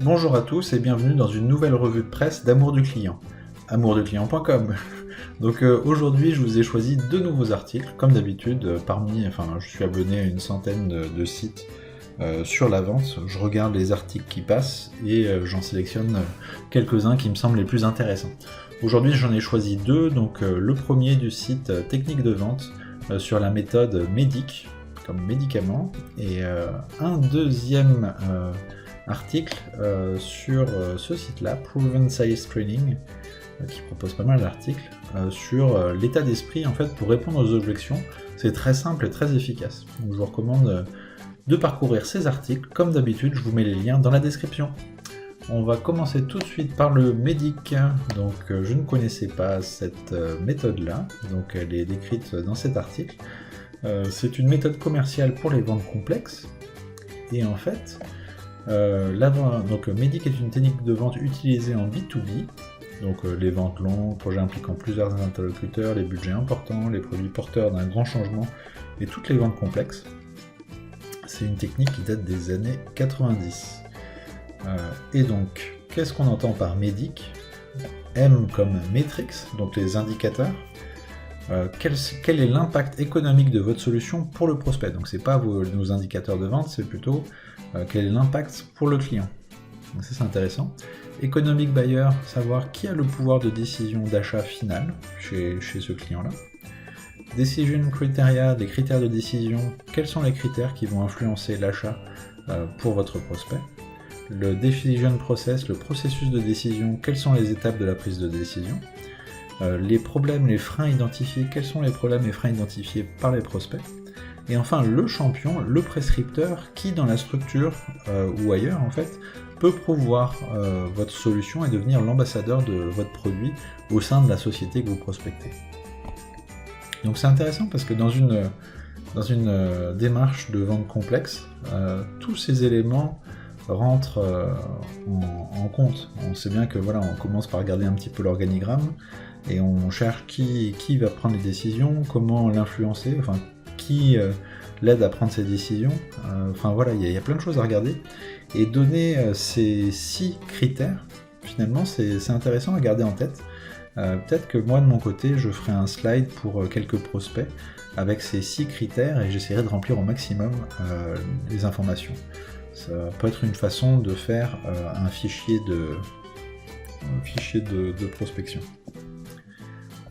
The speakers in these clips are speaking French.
Bonjour à tous et bienvenue dans une nouvelle revue de presse d'Amour du Client, amourduclient.com. Donc aujourd'hui je vous ai choisi deux nouveaux articles, comme d'habitude, je suis abonné à une centaine de sites sur la vente. Je regarde les articles qui passent et j'en sélectionne quelques-uns qui me semblent les plus intéressants. Aujourd'hui j'en ai choisi deux, donc le premier du site Technique de vente sur la méthode MEDIC, comme médicament, et un deuxième article sur ce site-là, Proven Sales Training, qui propose pas mal d'articles sur l'état d'esprit en fait pour répondre aux objections. C'est très simple et très efficace. Donc, je vous recommande de parcourir ces articles. Comme d'habitude, je vous mets les liens dans la description. On va commencer tout de suite par le MEDIC. Donc je ne connaissais pas cette méthode-là, donc elle est décrite dans cet article. C'est une méthode commerciale pour les ventes complexes. Et en fait, MEDIC est une technique de vente utilisée en B2B, donc les ventes longues, projets impliquant plusieurs interlocuteurs, les budgets importants, les produits porteurs d'un grand changement et toutes les ventes complexes. C'est une technique qui date des années 90. Et donc, qu'est-ce qu'on entend par MEDIC? M comme Metrics, donc les indicateurs. Quel est l'impact économique de votre solution pour le prospect? Donc c'est pas nos indicateurs de vente, c'est plutôt quel est l'impact pour le client. Donc ça c'est intéressant. Economic buyer, savoir qui a le pouvoir de décision d'achat final chez ce client-là. Decision criteria, des critères de décision, quels sont les critères qui vont influencer l'achat pour votre prospect. Le decision process, le processus de décision, quelles sont les étapes de la prise de décision. Les problèmes, les freins identifiés, quels sont les problèmes et freins identifiés par les prospects. Et enfin, le champion, le prescripteur, qui dans la structure ou ailleurs, en fait, peut promouvoir votre solution et devenir l'ambassadeur de votre produit au sein de la société que vous prospectez. Donc c'est intéressant parce que dans une démarche de vente complexe, tous ces éléments rentrent en compte. On sait bien que voilà, on commence par regarder un petit peu l'organigramme et on cherche qui va prendre les décisions, comment l'influencer, enfin qui l'aide à prendre ses décisions. Il y a plein de choses à regarder. Et donner ces 6 critères, finalement, c'est intéressant à garder en tête. Peut-être que moi, de mon côté, je ferai un slide pour quelques prospects avec ces 6 critères et j'essaierai de remplir au maximum les informations. Ça peut être une façon de faire un fichier de prospection.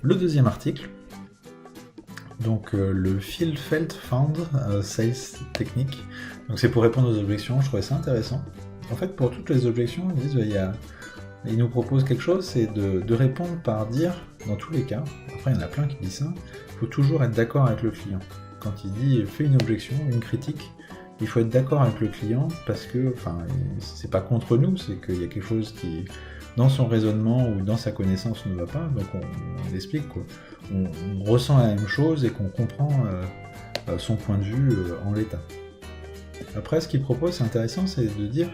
Le deuxième article, donc le Phil Felt Found Sales Technique. Donc c'est pour répondre aux objections, je trouvais ça intéressant. En fait, pour toutes les objections, ils nous proposent quelque chose, c'est de répondre par dire, dans tous les cas, après il y en a plein qui disent ça, il faut toujours être d'accord avec le client. Quand il dit fais une objection, une critique, il faut être d'accord avec le client parce que, c'est pas contre nous, c'est qu'il y a quelque chose qui, dans son raisonnement ou dans sa connaissance, ne va pas, donc on explique quoi. On ressent la même chose et qu'on comprend son point de vue en l'état. Après, ce qu'il propose, c'est intéressant, c'est de dire,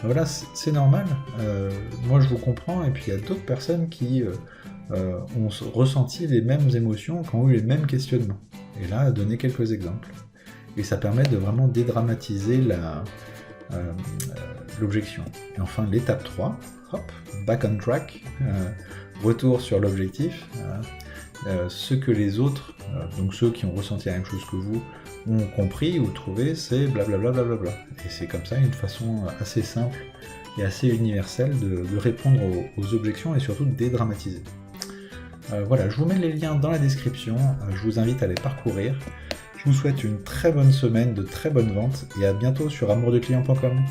voilà, c'est normal, moi je vous comprends, et puis il y a d'autres personnes qui ont ressenti les mêmes émotions, qui ont eu les mêmes questionnements. Et là, donner quelques exemples. Et ça permet de vraiment dédramatiser l'objection. Et enfin, l'étape 3, hop, back on track, retour sur l'objectif. Ce que les autres, donc ceux qui ont ressenti la même chose que vous, ont compris ou trouvé, c'est blablabla. Et c'est comme ça une façon assez simple et assez universelle de répondre aux objections et surtout de dédramatiser. Voilà, je vous mets les liens dans la description, je vous invite à les parcourir. Je vous souhaite une très bonne semaine, de très bonnes ventes et à bientôt sur amourduclient.com.